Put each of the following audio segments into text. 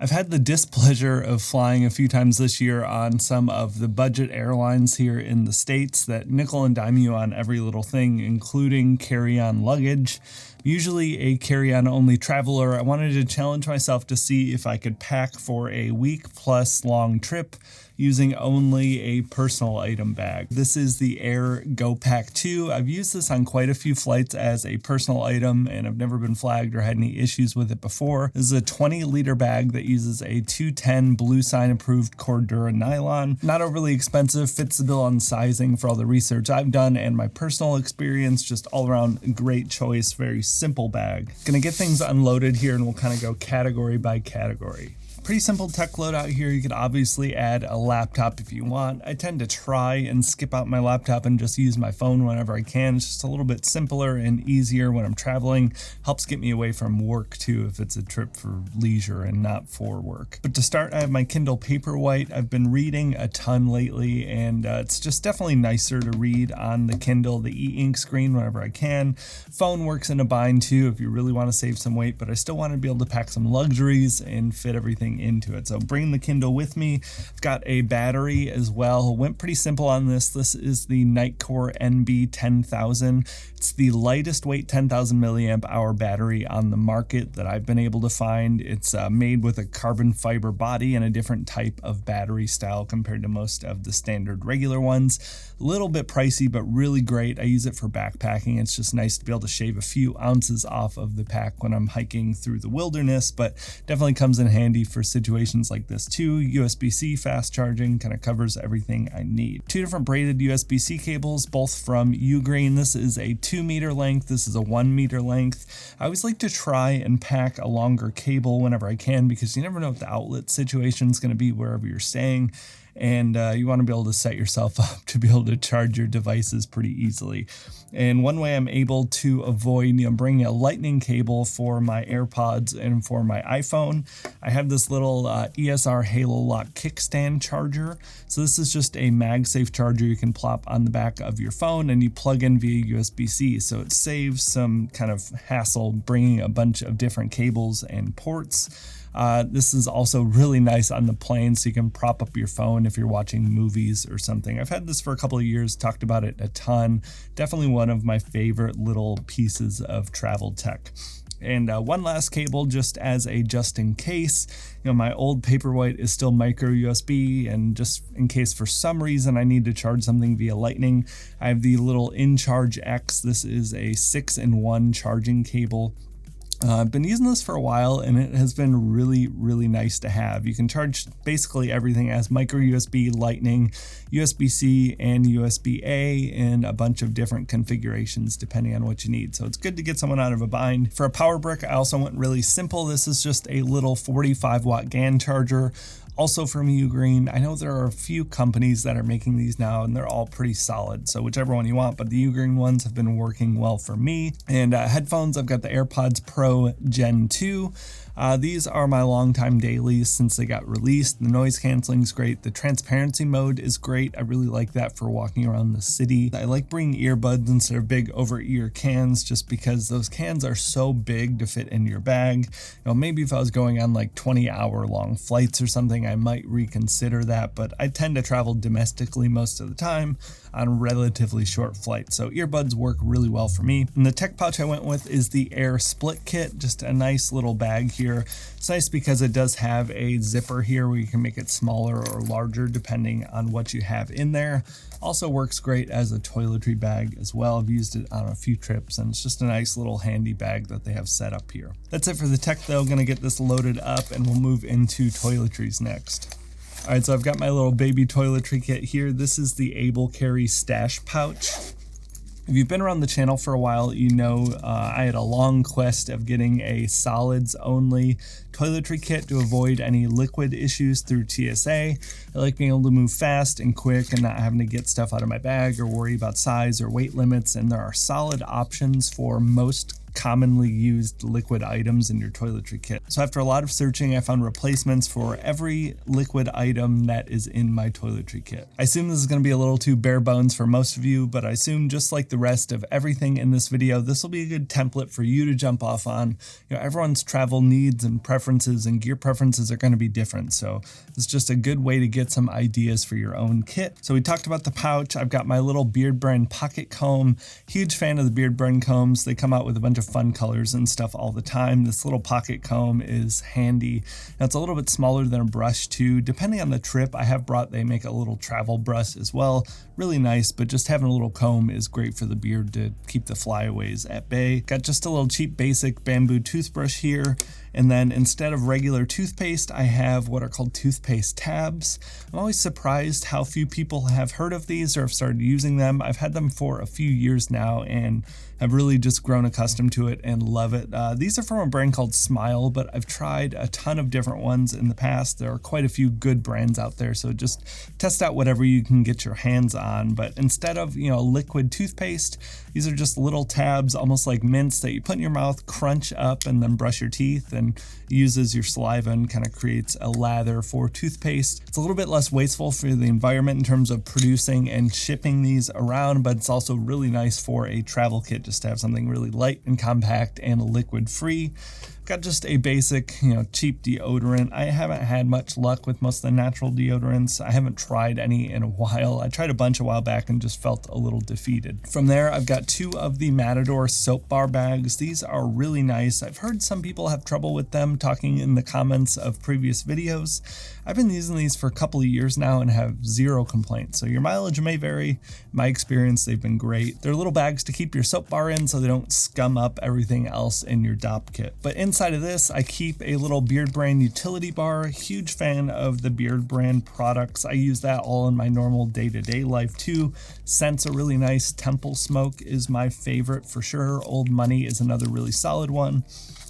I've had the displeasure of flying a few times this year on some of the budget airlines here in the States that nickel and dime you on every little thing, including carry-on luggage. Usually a carry-on only traveler, I wanted to challenge myself to see if I could pack for a week plus long trip using only a personal item bag. This is the Air Go Pack 2. I've used this on quite a few flights as a personal item, and I've never been flagged or had any issues with it before. This is a 20-liter bag that uses a 210 Blue Sign approved Cordura nylon. Not overly expensive, fits the bill on sizing for all the research I've done and my personal experience. Just all around great choice, very simple bag. Gonna get things unloaded here and we'll kind of go category by category. Pretty simple tech load out here. You could obviously add a laptop if you want. I tend to try and skip out my laptop and just use my phone whenever I can. It's just a little bit simpler and easier when I'm traveling. Helps get me away from work too if it's a trip for leisure and not for work. But to start, I have my Kindle Paperwhite. I've been reading a ton lately, and it's just definitely nicer to read on the Kindle, the e-ink screen whenever I can. Phone works in a bind too if you really want to save some weight, but I still want to be able to pack some luxuries and fit everything into it. So bringing the Kindle with me. I've got a battery as well. Went pretty simple on this. This is the Nitecore NB 10,000. It's the lightest weight 10,000 milliamp hour battery on the market that I've been able to find. It's made with a carbon fiber body and a different type of battery style compared to most of the standard regular ones. A little bit pricey, but really great. I use it for backpacking. It's just nice to be able to shave a few ounces off of the pack when I'm hiking through the wilderness, but definitely comes in handy for situations like this too. USB-C fast charging kind of covers everything I need. Two different braided USB-C cables, both from Ugreen. This is a 2-meter length. This is a 1-meter length. I always like to try and pack a longer cable whenever I can because you never know what the outlet situation is going to be wherever you're staying. And you want to be able to set yourself up to be able to charge your devices pretty easily. And one way I'm able to avoid, bringing a lightning cable for my AirPods and for my iPhone, I have this little ESR Halo Lock kickstand charger. So this is just a MagSafe charger you can plop on the back of your phone and you plug in via USB-C. So it saves some kind of hassle bringing a bunch of different cables and ports. This is also really nice on the plane, so you can prop up your phone if you're watching movies or something. I've had this for a couple of years, talked about it a ton. Definitely one of my favorite little pieces of travel tech. And one last cable just in case. My old Paperwhite is still micro USB, and just in case for some reason I need to charge something via lightning, I have the little InCharge X. This is a 6-in-1 charging cable. I've been using this for a while and it has been really, really nice to have. You can charge basically everything as micro USB, lightning, USB-C, and USB-A in a bunch of different configurations depending on what you need. So it's good to get someone out of a bind. For a power brick, I also went really simple. This is just a little 45-watt GAN charger. Also from Ugreen. I know there are a few companies that are making these now and they're all pretty solid, so whichever one you want, but the Ugreen ones have been working well for me. And headphones, I've got the AirPods Pro Gen 2. These are my longtime dailies since they got released. The noise canceling is great. The transparency mode is great. I really like that for walking around the city. I like bringing earbuds instead of big over-ear cans just because those cans are so big to fit in your bag. Maybe if I was going on like 20-hour long flights or something, I might reconsider that, but I tend to travel domestically most of the time on relatively short flights, so earbuds work really well for me. And the tech pouch I went with is the Air Split Kit, just a nice little bag here. It's nice because it does have a zipper here where you can make it smaller or larger depending on what you have in there. Also works great as a toiletry bag as well. I've used it on a few trips and it's just a nice little handy bag that they have set up here. That's it for the tech though. Gonna get this loaded up and we'll move into toiletries next. All right, so I've got my little baby toiletry kit here. This is the Able Carry Stash Pouch. If you've been around the channel for a while, you know I had a long quest of getting a solids only toiletry kit to avoid any liquid issues through TSA. I like being able to move fast and quick and not having to get stuff out of my bag or worry about size or weight limits, and there are solid options for most commonly used liquid items in your toiletry kit. So after a lot of searching, I found replacements for every liquid item that is in my toiletry kit. I assume this is going to be a little too bare bones for most of you, but I assume just like the rest of everything in this video, this will be a good template for you to jump off on. Everyone's travel needs and preferences and gear preferences are going to be different. So it's just a good way to get some ideas for your own kit. So we talked about the pouch. I've got my little Beard Brand pocket comb. Huge fan of the Beard Brand combs. They come out with a bunch of fun colors and stuff all the time. This little pocket comb is handy. Now it's a little bit smaller than a brush too. Depending on the trip I have brought, they make a little travel brush as well. Really nice, but just having a little comb is great for the beard to keep the flyaways at bay. Got just a little cheap basic bamboo toothbrush here. And then instead of regular toothpaste, I have what are called toothpaste tabs. I'm always surprised how few people have heard of these or have started using them. I've had them for a few years now and have really just grown accustomed to it and love it. These are from a brand called Smile, but I've tried a ton of different ones in the past. There are quite a few good brands out there, so just test out whatever you can get your hands on. But instead of, liquid toothpaste, these are just little tabs, almost like mints that you put in your mouth, crunch up, and then brush your teeth, and uses your saliva and kind of creates a lather for toothpaste. It's a little bit less wasteful for the environment in terms of producing and shipping these around, but it's also really nice for a travel kit just to have something really light and compact and liquid free. Got just a basic, cheap deodorant. I haven't had much luck with most of the natural deodorants. I haven't tried any in a while. I tried a bunch a while back and just felt a little defeated. From there, I've got 2 of the Matador soap bar bags. These are really nice. I've heard some people have trouble with them, talking in the comments of previous videos. I've been using these for a couple of years now and have 0 complaints. So your mileage may vary. In my experience, they've been great. They're little bags to keep your soap bar in so they don't scum up everything else in your Dopp kit. But inside of this, I keep a little Beard Brand utility bar. Huge fan of the Beard Brand products. I use that all in my normal day-to-day life too. Scents are really nice. Temple Smoke is my favorite for sure. Old Money is another really solid one.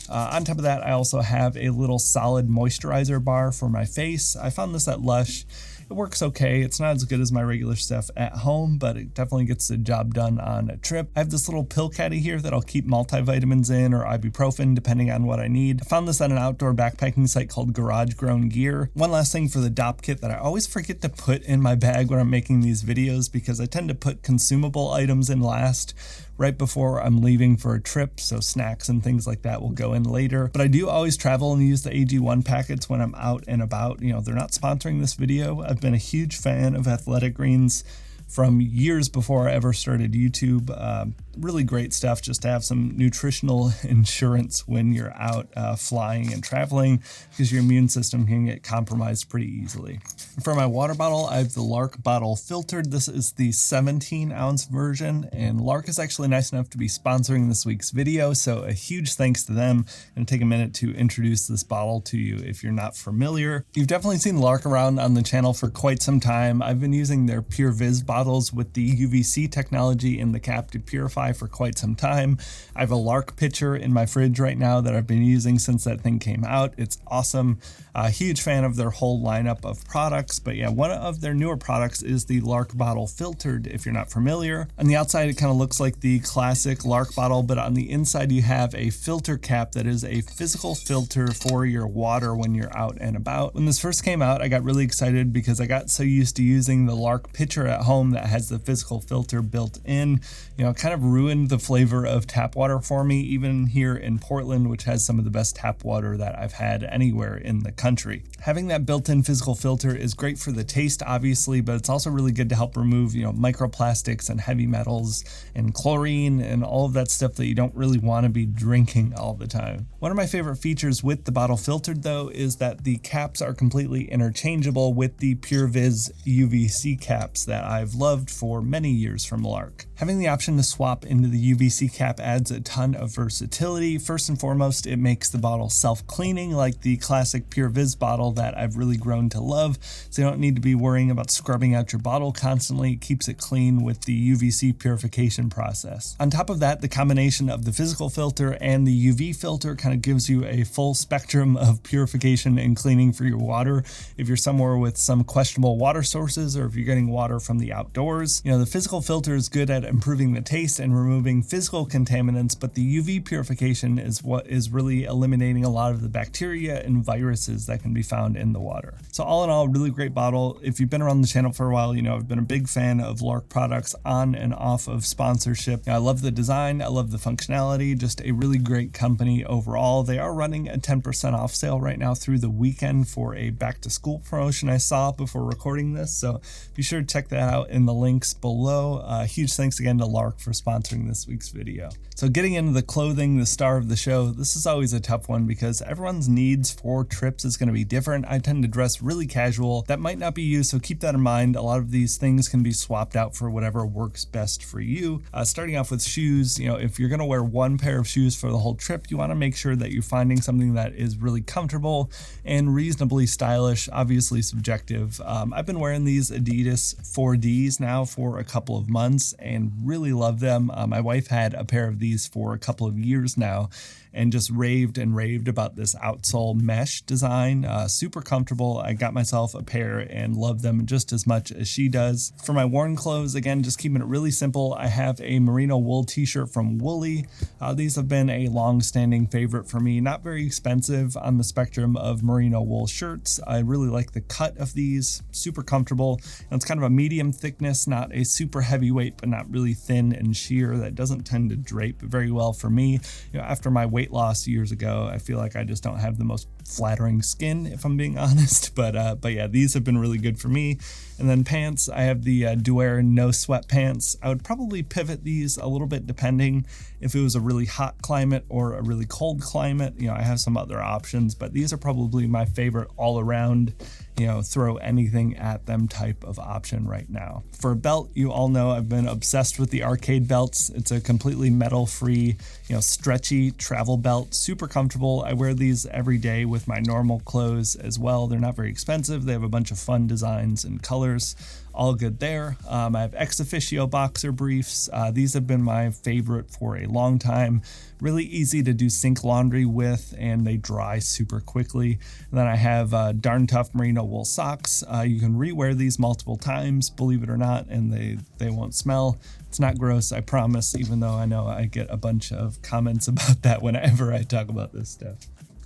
On top of that, I also have a little solid moisturizer bar for my face. I found this at Lush. It works okay. It's not as good as my regular stuff at home, but it definitely gets the job done on a trip. I have this little pill caddy here that I'll keep multivitamins in or ibuprofen depending on what I need. I found this at an outdoor backpacking site called Garage Grown Gear. One last thing for the Dopp kit that I always forget to put in my bag when I'm making these videos because I tend to put consumable items in last right before I'm leaving for a trip, so snacks and things like that will go in later. But I do always travel and use the AG1 packets when I'm out and about. They're not sponsoring this video. I've been a huge fan of Athletic Greens from years before I ever started YouTube. Really great stuff just to have some nutritional insurance when you're out flying and traveling because your immune system can get compromised pretty easily. For my water bottle, I have the LARQ bottle filtered. This is the 17-ounce version, and LARQ is actually nice enough to be sponsoring this week's video, so a huge thanks to them. I'm going to take a minute to introduce this bottle to you if you're not familiar. You've definitely seen LARQ around on the channel for quite some time. I've been using their Pure Viz bottles with the UVC technology in the cap to purify for quite some time. I have a LARQ pitcher in my fridge right now that I've been using since that thing came out. It's awesome. A huge fan of their whole lineup of products, but yeah, one of their newer products is the LARQ bottle filtered, if you're not familiar. On the outside, it kind of looks like the classic LARQ bottle, but on the inside, you have a filter cap that is a physical filter for your water when you're out and about. When this first came out, I got really excited because I got so used to using the LARQ pitcher at home that has the physical filter built in. Kind of ruined the flavor of tap water for me, even here in Portland, which has some of the best tap water that I've had anywhere in the country. Having that built-in physical filter is great for the taste, obviously, but it's also really good to help remove, microplastics and heavy metals and chlorine and all of that stuff that you don't really want to be drinking all the time. One of my favorite features with the bottle filtered, though, is that the caps are completely interchangeable with the Pure Viz UVC caps that I've loved for many years from LARQ. Having the option to swap into the UVC cap adds a ton of versatility. First and foremost, it makes the bottle self-cleaning like the classic Pure Viz bottle that I've really grown to love, so you don't need to be worrying about scrubbing out your bottle constantly. It keeps it clean with the UVC purification process. On top of that, the combination of the physical filter and the UV filter kind of gives you a full spectrum of purification and cleaning for your water. If you're somewhere with some questionable water sources or if you're getting water from the outdoors, the physical filter is good at improving the taste and removing physical contaminants, but the UV purification is what is really eliminating a lot of the bacteria and viruses that can be found in the water. So all in all, really great bottle. If you've been around the channel for a while, you know I've been a big fan of LARQ products on and off of sponsorship. I love the design, I love the functionality, just a really great company overall. They are running a 10% off sale right now through the weekend for a back to school promotion I saw before recording this, so be sure to check that out in the links below. Huge thanks again to LARQ for sponsoring this week's video. So getting into the clothing, the star of the show, this is always a tough one because everyone's needs for trips is going to be different. I tend to dress really casual. That might not be you, so keep that in mind. A lot of these things can be swapped out for whatever works best for you. Starting off with shoes, you know, if you're going to wear one pair of shoes for the whole trip, you want to make sure that you're finding something that is really comfortable and reasonably stylish, obviously subjective. I've been wearing these Adidas 4Ds now for a couple of months and really love them. My wife had a pair of these for a couple of years now and just raved and raved about this outsole mesh design. Super comfortable. I got myself a pair and love them just as much as she does. For my worn clothes, again, just keeping it really simple, I have a merino wool t-shirt from Woolly. These have been a long-standing favorite for me. Not very expensive on the spectrum of merino wool shirts. I really like the cut of these. Super comfortable. And it's kind of a medium thickness, not a super heavyweight, but not really thin and sheer. That doesn't tend to drape very well for me. You know, after my weight loss years ago, I feel like I just don't have the most flattering skin, if I'm being honest, but yeah, these have been really good for me. And then pants, I have the Duer no sweat pants. I would probably pivot these a little bit depending if it was a really hot climate or a really cold climate. You know, I have some other options, but these are probably my favorite all around, you know, throw anything at them type of option right now. For a belt, you all know I've been obsessed with the arcade belts. It's a completely metal free, you know, stretchy travel belt, super comfortable. I wear these every day with my normal clothes as well. They're not very expensive. They have a bunch of fun designs and colors. All good there. I have ex officio boxer briefs. These have been my favorite for a long time. Really easy to do sink laundry with, and they dry super quickly. And then I have darn tough merino wool socks. You can rewear these multiple times, believe it or not, and they won't smell. It's not gross, I promise, even though I know I get a bunch of comments about that whenever I talk about this stuff.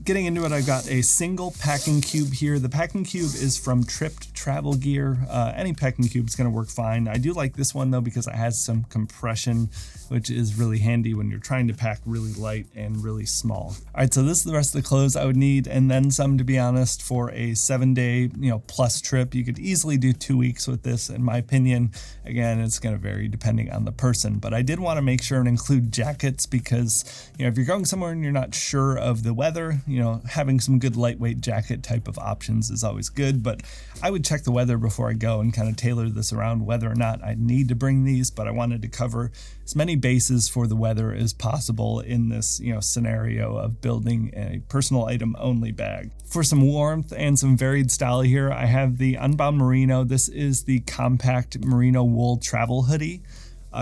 Getting into it, I've got a single packing cube here. The packing cube is from Tripped Travel Gear. Any packing cube is going to work fine. I do like this one though because it has some compression, which is really handy when you're trying to pack really light and really small. All right, so this is the rest of the clothes I would need, and then some, to be honest, for a 7-day, you know, plus trip. You could easily do 2 weeks with this, in my opinion. Again, it's going to vary depending on the person, but I did want to make sure and include jackets because, you know, if you're going somewhere and you're not sure of the weather, you know, having some good lightweight jacket type of options is always good, but I would check the weather before I go and kind of tailor this around whether or not I need to bring these, but I wanted to cover as many bases for the weather as possible in this, you know, scenario of building a personal item only bag. For some warmth and some varied style here, I have the Unbound Merino. This is the compact merino wool travel hoodie.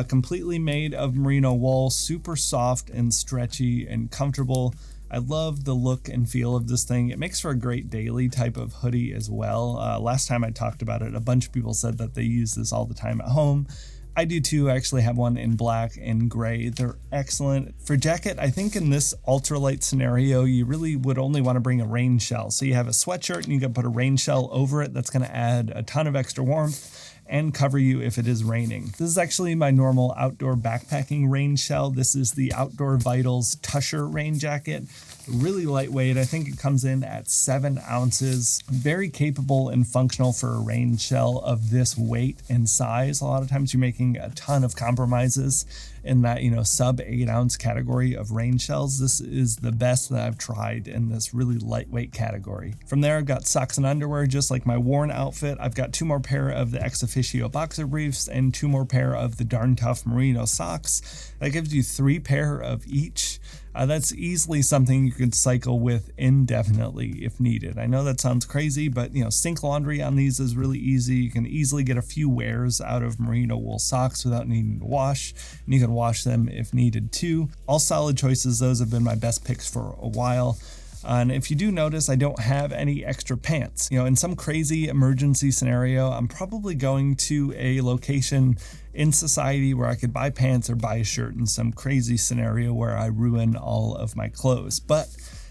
Completely made of merino wool, super soft and stretchy and comfortable. I love the look and feel of this thing. It makes for a great daily type of hoodie as well. Last time I talked about it, a bunch of people said that they use this all the time at home. I do too. I actually have one in black and gray. They're excellent. For jacket, I think in this ultralight scenario, you really would only want to bring a rain shell. So you have a sweatshirt and you can put a rain shell over it. That's going to add a ton of extra warmth and cover you if it is raining. This is actually my normal outdoor backpacking rain shell. This is the Outdoor Vitals Tusher rain jacket. Really lightweight. I think it comes in at 7 ounces. Very capable and functional for a rain shell of this weight and size. A lot of times you're making a ton of compromises in that, you know, sub 8 ounce category of rain shells. This is the best that I've tried in this really lightweight category. From there, I've got socks and underwear, just like my worn outfit. I've got 2 more pair of the ex officio boxer briefs and 2 more pair of the darn tough merino socks. That gives you 3 pair of each. That's easily something you could cycle with indefinitely if needed. I know that sounds crazy, but you know, sink laundry on these is really easy. You can easily get a few wears out of merino wool socks without needing to wash, and you can wash them if needed too. All solid choices. Those have been my best picks for a while. And if you do notice, I don't have any extra pants. In some crazy emergency scenario, I'm probably going to a location in society where I could buy pants or buy a shirt in some crazy scenario where I ruin all of my clothes. But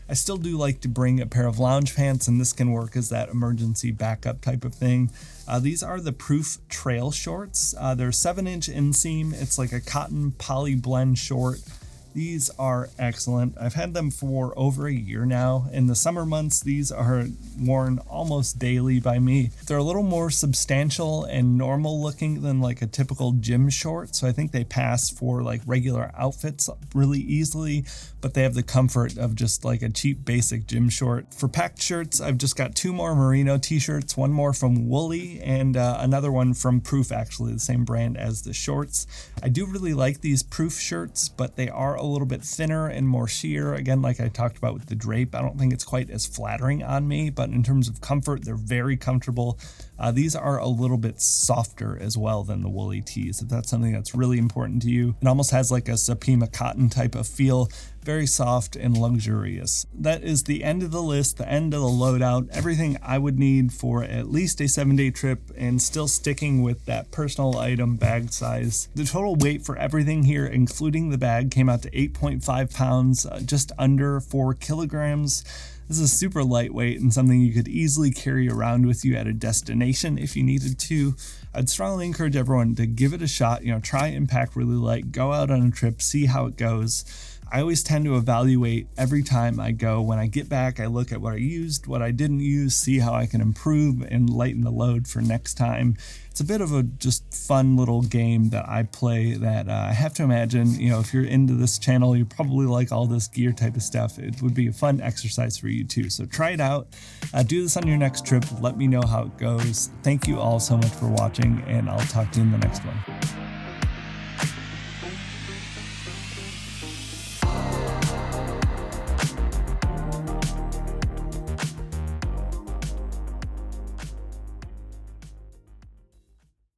I still do like to bring a pair of lounge pants, and this can work as that emergency backup type of thing. These are the Proof Trail shorts. They're 7-inch inseam. It's like a cotton poly blend short. These are excellent. I've had them for over a year now. In the summer months, these are worn almost daily by me. They're a little more substantial and normal looking than like a typical gym short, so I think they pass for like regular outfits really easily, but they have the comfort of just like a cheap basic gym short. For packed shirts, I've just got 2 more merino t-shirts, one more from Woolly and another one from Proof, actually the same brand as the shorts. I do really like these Proof shirts, but they are a little bit thinner and more sheer. Again, like I talked about with the drape, I don't think it's quite as flattering on me, but in terms of comfort, they're very comfortable. These are a little bit softer as well than the Woolly tees, if that's something that's really important to you. It almost has like a Supima cotton type of feel, very soft and luxurious. That is the end of the list, the end of the loadout, everything I would need for at least a 7-day trip, and still sticking with that personal item bag size. The total weight for everything here, including the bag, came out to 8.5 pounds, just under 4 kilograms. This is super lightweight and something you could easily carry around with you at a destination if you needed to. I'd strongly encourage everyone to give it a shot, try and pack really light, go out on a trip, see how it goes. I always tend to evaluate every time I go. When I get back, I look at what I used, what I didn't use, see how I can improve and lighten the load for next time. It's a bit of a just fun little game that I play that I have to imagine, if you're into this channel, you probably like all this gear type of stuff. It would be a fun exercise for you too. So try it out. Do this on your next trip. Let me know how it goes. Thank you all so much for watching, and I'll talk to you in the next one.